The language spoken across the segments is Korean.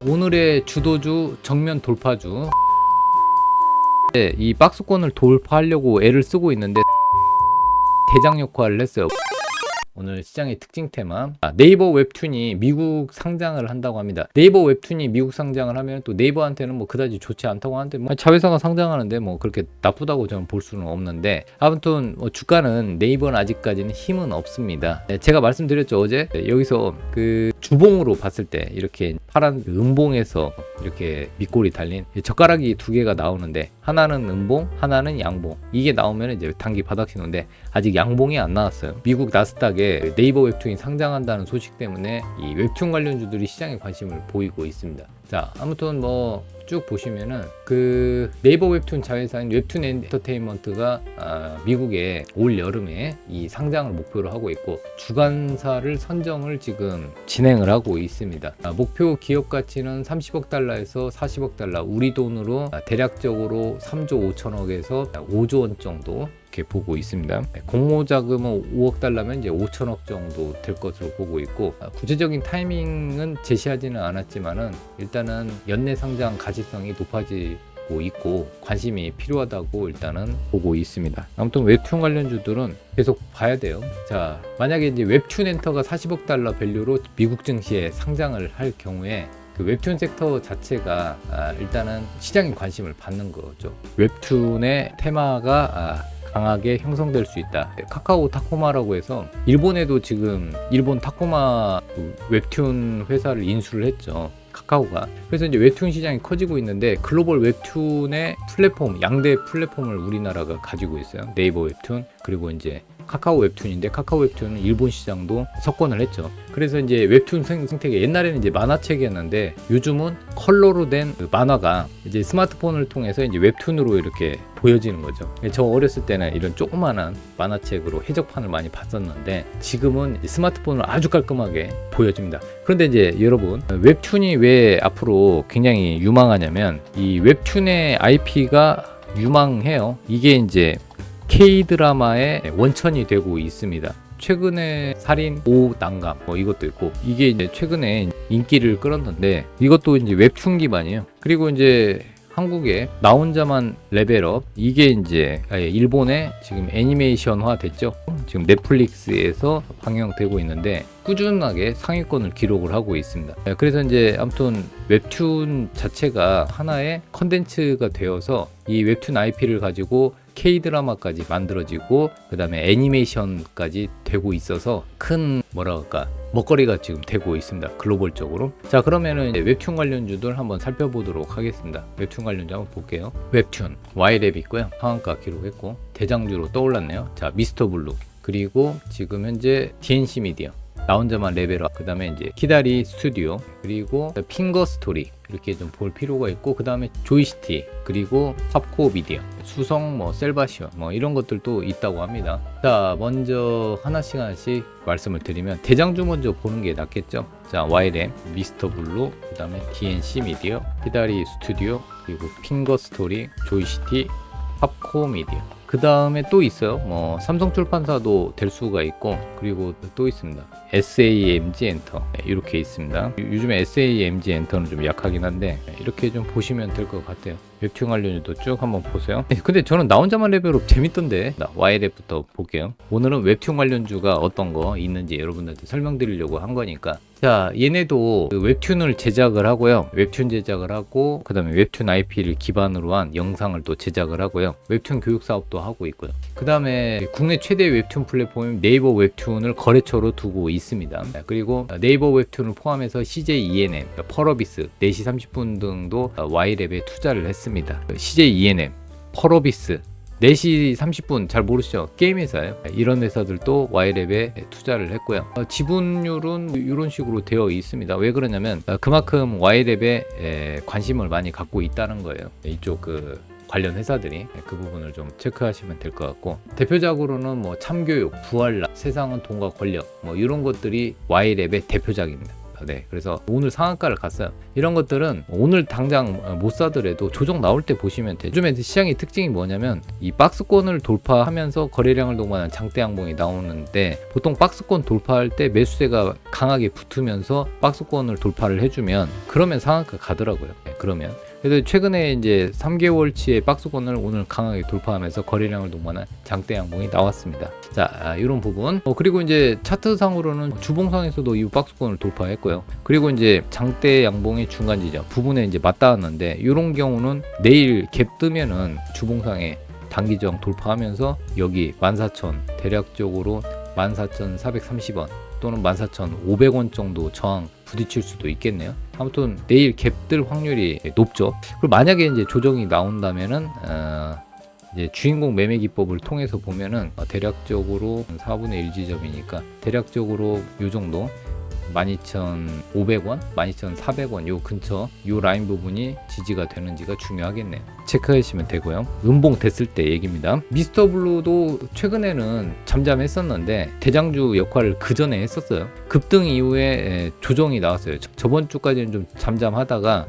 오늘의 주도주 정면 돌파주. 이 박스권을 돌파하려고 애를 쓰고 있는데 대장 역할을 했어요. 오늘 시장의 특징 테마, 네이버 웹툰이 미국 상장을 한다고 합니다. 네이버 웹툰이 미국 상장을 하면 또 네이버한테는 뭐 그다지 좋지 않다고 하는데, 뭐 자회사가 상장하는데 뭐 그렇게 나쁘다고 저는 볼 수는 없는데, 아무튼 뭐 주가는 네이버는 아직까지는 힘은 없습니다. 제가 말씀드렸죠, 어제. 여기서 그 주봉으로 봤을 때 이렇게 파란 음봉에서 이렇게 밑골이 달린 젓가락이 두 개가 나오는데, 하나는 음봉, 하나는 양봉. 이게 나오면 이제 단기 바닥 신호인데 아직 양봉이 안 나왔어요. 미국 나스닥에 네이버 웹툰이 상장한다는 소식 때문에 이 웹툰 관련주들이 시장에 관심을 보이고 있습니다. 자, 아무튼 뭐 쭉 보시면은 그 네이버 웹툰 자회사인 웹툰 엔터테인먼트가 미국에 올 여름에 이 상장을 목표로 하고 있고, 주관사를 선정을 지금 진행을 하고 있습니다. 목표 기업 가치는 30억 달러에서 40억 달러, 우리 돈으로 대략적으로 3조 5천억에서 5조 원 정도 보고 있습니다. 공모 자금은 5억 달러면 이제 5천억 정도 될 것으로 보고 있고, 구체적인 타이밍은 제시하지는 않았지만은 일단은 연내 상장 가치성이 높아지고 있고 관심이 필요하다고 일단은 보고 있습니다. 아무튼 웹툰 관련주들은 계속 봐야 돼요. 자, 만약에 이제 웹툰 엔터가 40억 달러 밸류로 미국 증시에 상장을 할 경우에 그 웹툰 섹터 자체가 일단은 시장의 관심을 받는 거죠. 웹툰의 테마가 강하게 형성될 수 있다. 카카오 타코마라고 해서 일본에도 지금 일본 타코마 웹툰 회사를 인수를 했죠, 카카오가. 그래서 이제 웹툰 시장이 커지고 있는데, 글로벌 웹툰의 플랫폼, 양대 플랫폼을 우리나라가 가지고 있어요. 네이버 웹툰, 그리고 이제 카카오 웹툰인데, 카카오 웹툰은 일본 시장도 석권을 했죠. 그래서 이제 웹툰 생태계, 옛날에는 이제 만화책이었는데 요즘은 컬러로 된 그 만화가 이제 스마트폰을 통해서 이제 웹툰으로 이렇게 보여지는 거죠. 저 어렸을 때는 이런 조그만한 만화책으로 해적판을 많이 봤었는데, 지금은 스마트폰으로 아주 깔끔하게 보여집니다. 그런데 이제 여러분, 웹툰이 왜 앞으로 굉장히 유망하냐면, 이 웹툰의 IP가 유망해요. 이게 이제 K-드라마의 원천이 되고 있습니다. 최근에 살인, 난감 이것도 있고, 이게 이제 최근에 인기를 끌었는데 이것도 이제 웹툰 기반이에요. 그리고 이제 한국에 나 혼자만 레벨업, 이게 이제 일본에 지금 애니메이션화 됐죠. 지금 넷플릭스에서 방영되고 있는데 꾸준하게 상위권을 기록을 하고 있습니다. 그래서 이제 아무튼 웹툰 자체가 하나의 컨텐츠가 되어서 이 웹툰 IP를 가지고 K-드라마까지 만들어지고, 그 다음에 애니메이션까지 되고 있어서 큰 뭐랄까 먹거리가 지금 되고 있습니다, 글로벌적으로. 자, 그러면은 이제 웹툰 관련주들 한번 살펴보도록 하겠습니다. 웹툰 관련주 한번 볼게요. 웹툰 YLab 있고요, 상한가 기록했고 대장주로 떠올랐네요. 자, 미스터 블루, 그리고 지금 현재 DNC 미디어, 나 혼자만 레벨업, 그 다음에 이제 키다리 스튜디오, 그리고 핑거 스토리, 이렇게 좀 볼 필요가 있고, 그 다음에 조이시티, 그리고 팝코 미디어, 수성, 셀바시오, 이런 것들도 있다고 합니다. 자, 먼저 하나씩 말씀을 드리면 대장주 먼저 보는 게 낫겠죠. 자, YLab, 미스터 블루, 그 다음에 DNC 미디어, 키다리 스튜디오, 그리고 핑거 스토리, 조이시티, 팝코 미디어. 그 다음에 또 있어요. 삼성 출판사도 될 수가 있고, 그리고 또 있습니다. SAMG 엔터, 이렇게 있습니다. 요즘에 SAMG 엔터는 좀 약하긴 한데 이렇게 좀 보시면 될 것 같아요. 웹툰 관련주도 쭉 한번 보세요. 근데 저는 나 혼자만 레벨업 재밌던데. YLab부터 볼게요. 오늘은 웹툰 관련주가 어떤 거 있는지 여러분들한테 설명드리려고 한 거니까. 자, 얘네도 그 웹툰을 제작을 하고요. 웹툰 제작을 하고, 그 다음에 웹툰 IP를 기반으로 한 영상을 또 제작을 하고요. 웹툰 교육 사업도 하고 있고요. 그 다음에 국내 최대 웹툰 플랫폼인 네이버 웹툰을 거래처로 두고 있습니다. 그리고 네이버 웹툰을 포함해서 CJ ENM, 펄어비스, 4시 30분 등도 YLab에 투자를 했습니다. CJ ENM, 펄어비스, 4시 30분 잘 모르시죠? 게임 회사예요. 이런 회사들도 YLab에 투자를 했고요. 지분율은 이런 식으로 되어 있습니다. 왜 그러냐면 그만큼 YLab에 관심을 많이 갖고 있다는 거예요. 이쪽 그 관련 회사들이. 그 부분을 좀 체크하시면 될 것 같고, 대표적으로는 참교육, 부활라, 세상은 돈과 권력, 이런 것들이 YLab의 대표작입니다. 네, 그래서 오늘 상한가를 갔어요. 이런 것들은 오늘 당장 못 사더라도 조정 나올 때 보시면 돼요. 요즘에 시장의 특징이 뭐냐면 이 박스권을 돌파하면서 거래량을 동반한 장대 양봉이 나오는데, 보통 박스권 돌파할 때 매수세가 강하게 붙으면서 박스권을 돌파를 해주면 그러면 상한가 가더라고요. 네, 그러면 그래도 최근에 이제 3개월치의 박스권을 오늘 강하게 돌파하면서 거래량을 동반한 장대 양봉이 나왔습니다. 자, 이런 부분. 그리고 이제 차트상으로는 주봉상에서도 이 박스권을 돌파했고요. 그리고 이제 장대 양봉의 중간 지점 부분에 이제 맞닿았는데, 이런 경우는 내일 갭 뜨면은 주봉상에 단기저항 돌파하면서 여기 14,000 대략적으로 14,430원 또는 14,500원 정도 저항 부딪힐 수도 있겠네요. 아무튼 내일 갭들 확률이 높죠. 그리고 만약에 이제 조정이 나온다면은 이제 주인공 매매 기법을 통해서 보면은 대략적으로 4분의 1 지점이니까 대략적으로 요 정도 12,500원, 12,400원 요 근처 요 라인 부분이 지지가 되는지가 중요하겠네요. 체크하시면 되고요. 음봉 됐을 때 얘기입니다. 미스터 블루도 최근에는 잠잠했었는데 대장주 역할을 그 전에 했었어요. 급등 이후에 조정이 나왔어요. 저번 주까지는 좀 잠잠하다가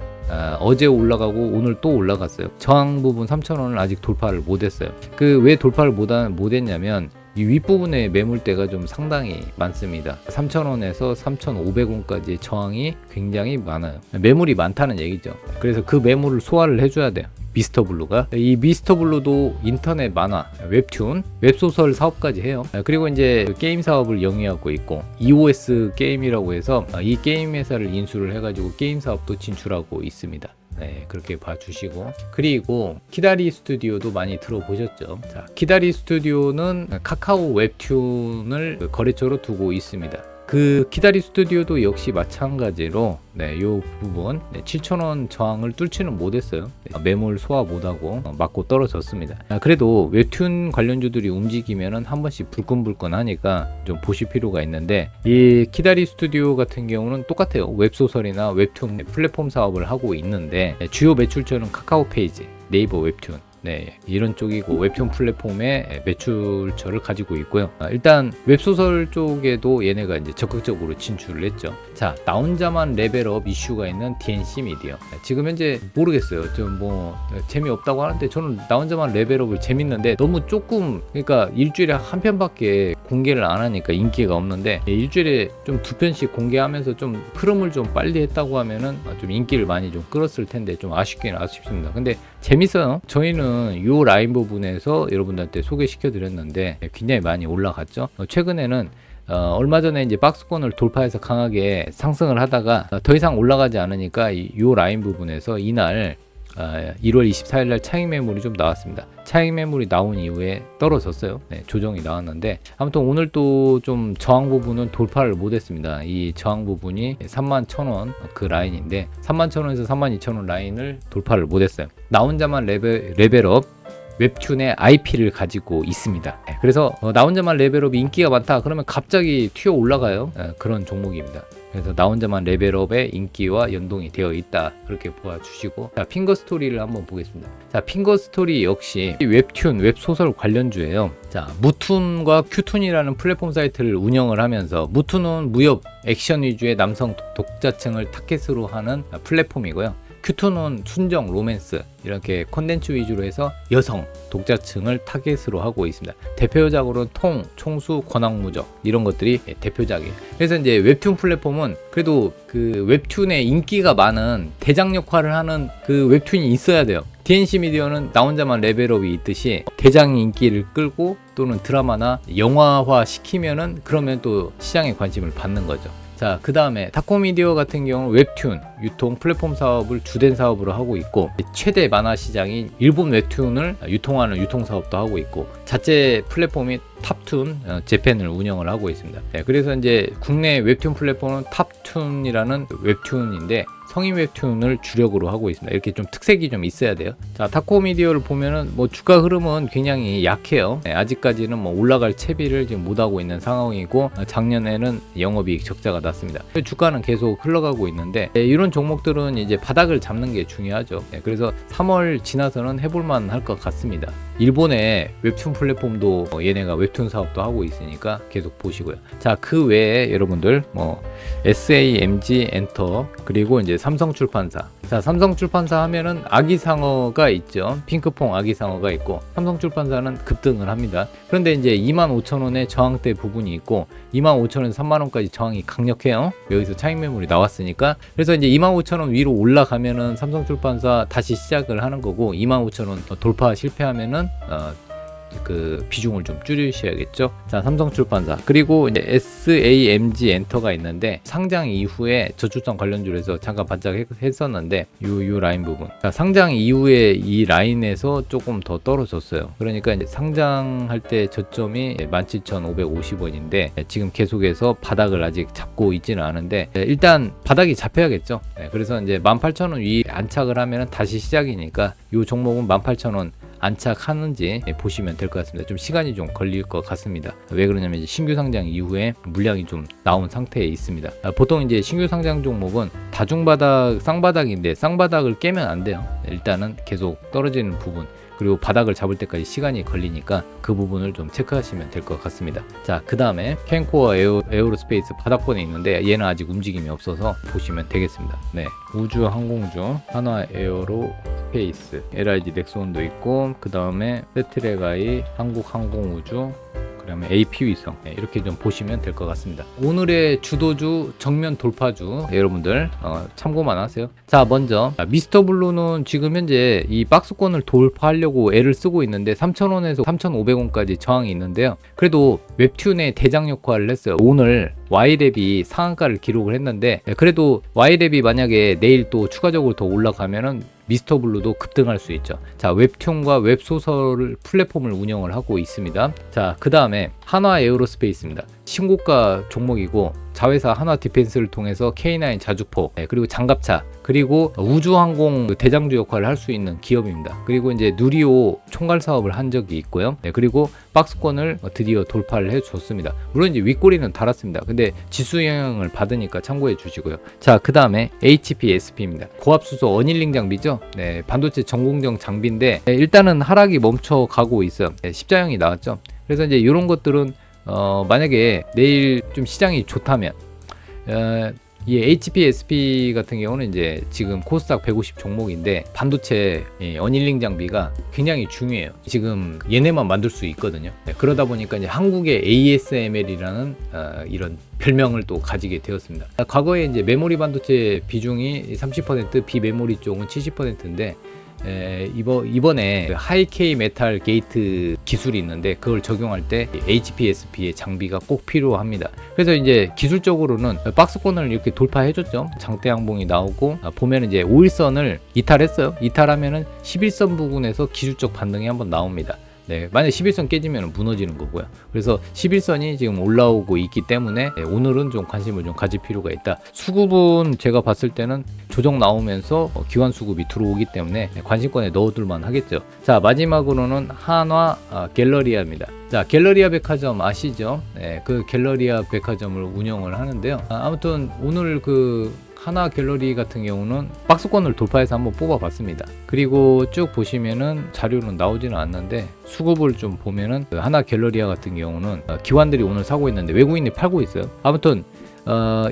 어제 올라가고 오늘 또 올라갔어요. 저항 부분 3,000원을 아직 돌파를 못했어요. 그 왜 돌파를 못했냐면 이 윗부분에 매물대가 좀 상당히 많습니다. 3,000원에서 3,500원까지의 저항이 굉장히 많아요. 매물이 많다는 얘기죠. 그래서 그 매물을 소화를 해줘야 돼요. 미스터 블루가. 이 미스터 블루도 인터넷 만화, 웹툰, 웹소설 사업까지 해요. 그리고 이제 게임 사업을 영위하고 있고 EOS 게임이라고 해서 이 게임 회사를 인수를 해가지고 게임 사업도 진출하고 있습니다. 네, 그렇게 봐주시고, 그리고 키다리 스튜디오도 많이 들어보셨죠. 자, 키다리 스튜디오는 카카오 웹툰을 거래처로 두고 있습니다. 그 키다리 스튜디오도 역시 마찬가지로 요 부분 7,000원 저항을 뚫지는 못했어요. 매물 소화 못하고 맞고 떨어졌습니다. 그래도 웹툰 관련주들이 움직이면은 한 번씩 불끈불끈하니까 좀 보실 필요가 있는데, 이 키다리 스튜디오 같은 경우는 똑같아요. 웹소설이나 웹툰 플랫폼 사업을 하고 있는데 주요 매출처는 카카오 페이지, 네이버 웹툰, 네, 이런 쪽이고 웹툰 플랫폼의 매출처를 가지고 있고요. 일단 웹소설 쪽에도 얘네가 이제 적극적으로 진출을 했죠. 자, 나 혼자만 레벨업 이슈가 있는 DNC 미디어. 지금 현재 모르겠어요. 좀 뭐 재미없다고 하는데 저는 나 혼자만 레벨업을 재밌는데 너무 조금, 그러니까 일주일에 한 편밖에 공개를 안 하니까 인기가 없는데, 일주일에 좀 2편씩 공개하면서 좀 흐름을 좀 빨리 했다고 하면은 좀 인기를 많이 좀 끌었을 텐데 좀 아쉽긴 아쉽습니다. 근데 재밌어요. 저희는 요 라인 부분에서 여러분들한테 소개시켜 드렸는데 굉장히 많이 올라갔죠. 최근에는 얼마 전에 이제 박스권을 돌파해서 강하게 상승을 하다가 더 이상 올라가지 않으니까 요 라인 부분에서 이날 1월 24일 날 차익 매물이 좀 나왔습니다. 차익 매물이 나온 이후에 떨어졌어요. 네, 조정이 나왔는데 아무튼 오늘 또 좀 저항 부분은 돌파를 못했습니다. 이 저항 부분이 31,000원 그 라인인데 31,000원에서 32,000원 라인을 돌파를 못했어요. 나 혼자만 레벨업 웹툰의 IP를 가지고 있습니다. 그래서 나 혼자만 레벨업이 인기가 많다 그러면 갑자기 튀어 올라가요. 그런 종목입니다. 그래서 나 혼자만 레벨업의 인기와 연동이 되어 있다, 그렇게 보아주시고, 자, 핑거스토리를 한번 보겠습니다. 자, 핑거스토리 역시 웹툰, 웹소설 관련주예요. 자, 무툰과 큐툰이라는 플랫폼 사이트를 운영을 하면서, 무툰은 무협, 액션 위주의 남성 독자층을 타겟으로 하는 플랫폼이고요. 큐툰은 순정, 로맨스 이렇게 콘텐츠 위주로 해서 여성 독자층을 타겟으로 하고 있습니다. 대표작으로는 통, 총수, 권왕무적 이런 것들이 대표작이에요. 그래서 이제 웹툰 플랫폼은 그래도 그 웹툰에 인기가 많은 대장 역할을 하는 그 웹툰이 있어야 돼요. DNC 미디어는 나 혼자만 레벨업이 있듯이 대장 인기를 끌고 또는 드라마나 영화화 시키면은 그러면 또 시장의 관심을 받는 거죠. 자, 그 다음에 타코미디어 같은 경우는 웹툰 유통 플랫폼 사업을 주된 사업으로 하고 있고, 최대 만화 시장인 일본 웹툰을 유통하는 유통 사업도 하고 있고, 자체 플랫폼이 탑툰 재팬을 운영을 하고 있습니다. 네, 그래서 이제 국내 웹툰 플랫폼은 탑툰이라는 웹툰인데 성인 웹툰을 주력으로 하고 있습니다. 이렇게 좀 특색이 좀 있어야 돼요. 자, 타코미디어를 보면은 뭐 주가 흐름은 굉장히 약해요. 네, 아직까지는 뭐 올라갈 채비를 지금 못 하고 있는 상황이고, 작년에는 영업이익 적자가 났습니다. 주가는 계속 흘러가고 있는데, 이런 종목들은 이제 바닥을 잡는 게 중요하죠. 네, 그래서 3월 지나서는 해볼만 할 것 같습니다. 일본의 웹툰 플랫폼도 얘네가 웹툰 사업도 하고 있으니까 계속 보시고요. 자, 그 외에 여러분들 SAMG 엔터 그리고 이제 삼성출판사. 자, 삼성출판사 하면은 아기상어가 있죠. 핑크퐁 아기상어가 있고 삼성출판사는 급등을 합니다. 그런데 이제 25,000원의 저항대 부분이 있고 25,000원, 30,000원까지 저항이 강력해요. 여기서 차익 매물이 나왔으니까. 그래서 이제 25,000원 위로 올라가면은 삼성출판사 다시 시작을 하는 거고 25,000원 돌파 실패하면은 그 비중을 좀 줄이셔야겠죠. 자, 삼성출판사 그리고 이제 SAMG 엔터가 있는데 상장 이후에 저출산 관련주에서 잠깐 반짝했었는데 요 라인 부분. 자, 상장 이후에 이 라인에서 조금 더 떨어졌어요. 그러니까 이제 상장할 때 저점이 17,550원인데 지금 계속해서 바닥을 아직 잡고 있지는 않은데 일단 바닥이 잡혀야겠죠. 그래서 이제 18,000원 위 안착을 하면 다시 시작이니까 이 종목은 18,000원 안착하는지 보시면 될 것 같습니다. 좀 시간이 좀 걸릴 것 같습니다. 왜 그러냐면 이제 신규 상장 이후에 물량이 좀 나온 상태에 있습니다. 보통 이제 신규 상장 종목은 다중바닥, 쌍바닥인데 쌍바닥을 깨면 안 돼요. 일단은 계속 떨어지는 부분 그리고 바닥을 잡을 때까지 시간이 걸리니까 그 부분을 좀 체크하시면 될 것 같습니다. 자, 그 다음에 캔코어 에어로스페이스 바닥권에 있는데 얘는 아직 움직임이 없어서 보시면 되겠습니다. 네, 우주 항공주 한화 에어로스페이스 LIG 넥스온도 있고 그 다음에 세트레가이 한국항공우주 그다음에 AP위성 이렇게 좀 보시면 될 것 같습니다. 오늘의 주도주 정면 돌파주 여러분들 참고만 하세요. 자, 먼저 미스터블루는 지금 현재 이 박스권을 돌파하려고 애를 쓰고 있는데 3,000원에서 3,500원까지 저항이 있는데요. 그래도 웹툰의 대장 역할을 했어요. 오늘 Y랩이 상한가를 기록을 했는데 그래도 Y랩이 만약에 내일 또 추가적으로 더 올라가면은 미스터블루도 급등할 수 있죠. 자, 웹툰과 웹소설 플랫폼을 운영을 하고 있습니다. 자, 그 다음에 한화 에어로스페이스입니다. 신고가 종목이고 자회사 한화 디펜스를 통해서 K9 자주포 그리고 장갑차 그리고 우주항공 대장주 역할을 할 수 있는 기업입니다. 그리고 이제 누리호 총괄 사업을 한 적이 있고요. 그리고 박스권을 드디어 돌파를 해줬습니다. 물론 이제 윗꼬리는 달았습니다. 근데 지수 영향을 받으니까 참고해 주시고요. 자, 그 다음에 HPSP입니다. 고압수소 어닐링 장비죠. 네, 반도체 전공정 장비인데 일단은 하락이 멈춰가고 있어요. 십자형이 나왔죠. 그래서 이제 이런 것들은 만약에 내일 좀 시장이 좋다면 이 HPSP 같은 경우는 이제 지금 코스닥 150 종목인데 반도체 어닐링 장비가 굉장히 중요해요. 지금 얘네만 만들 수 있거든요. 그러다 보니까 이제 한국의 ASML이라는 이런 별명을 또 가지게 되었습니다. 과거에 이제 메모리 반도체 비중이 30%, 비메모리 쪽은 70%인데 이번에 하이K 메탈 게이트 기술이 있는데 그걸 적용할 때 HPSP의 장비가 꼭 필요합니다. 그래서 이제 기술적으로는 박스권을 이렇게 돌파해줬죠. 장대 양봉이 나오고 보면 이제 5일선을 이탈했어요. 이탈하면은 11선 부근에서 기술적 반등이 한번 나옵니다. 네, 만약 11선 깨지면 무너지는 거고요. 그래서 11선이 지금 올라오고 있기 때문에 오늘은 좀 관심을 좀 가질 필요가 있다. 수급은 제가 봤을 때는 조정 나오면서 기관 수급이 들어오기 때문에 관심권에 넣어둘만 하겠죠. 자, 마지막으로는 한화 갤러리아입니다. 자, 갤러리아 백화점 아시죠? 네, 그 갤러리아 백화점을 운영을 하는데요. 아무튼 오늘 하나 갤러리 같은 경우는 박스권을 돌파해서 한번 뽑아봤습니다. 그리고 쭉 보시면은 자료는 나오지는 않는데 수급을 좀 보면은 하나 갤러리아 같은 경우는 기관들이 오늘 사고 있는데 외국인이 팔고 있어요. 아무튼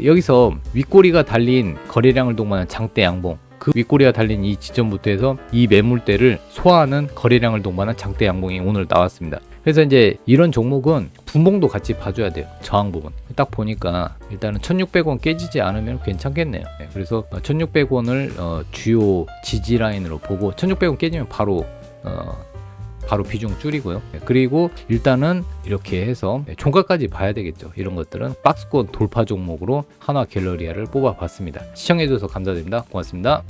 여기서 윗꼬리가 달린 거래량을 동반한 장대 양봉, 그 윗꼬리가 달린 이 지점부터 해서 이 매물대를 소화하는 거래량을 동반한 장대 양봉이 오늘 나왔습니다. 그래서 이제 이런 종목은 분봉도 같이 봐줘야 돼요. 저항 부분 딱 보니까 일단은 1600원 깨지지 않으면 괜찮겠네요. 그래서 1600원을 주요 지지 라인으로 보고 1600원 깨지면 바로 비중 줄이고요. 그리고 일단은 이렇게 해서 종가까지 봐야 되겠죠. 이런 것들은 박스권 돌파 종목으로 한화 갤러리아를 뽑아봤습니다. 시청해주셔서 감사드립니다. 고맙습니다.